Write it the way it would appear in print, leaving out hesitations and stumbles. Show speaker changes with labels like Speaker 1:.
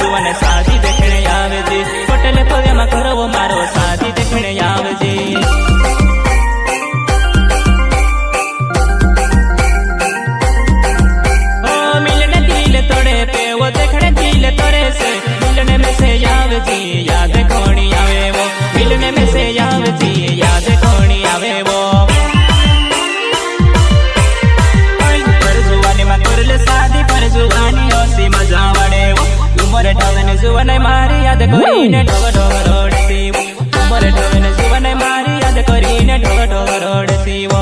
Speaker 1: जुआने शादी देखने आवे जी होटल खोवे में करवो मारो शादी देखने आवे जी ओ मिलने दिल तोड़े पे वो देखने दिल तोड़े से मिलने में से आवे जी याद कोनी आवे वो मिलने में से आवे जी याद कोनी आवे वो शादी पर जुआनी ओसी मजा वड़े उमर ढवने जुआने मारी याद करीने ढव ढव रोड़ती उमर ढवने जुआने मारी याद करीने ढव ढव रोड़ती वो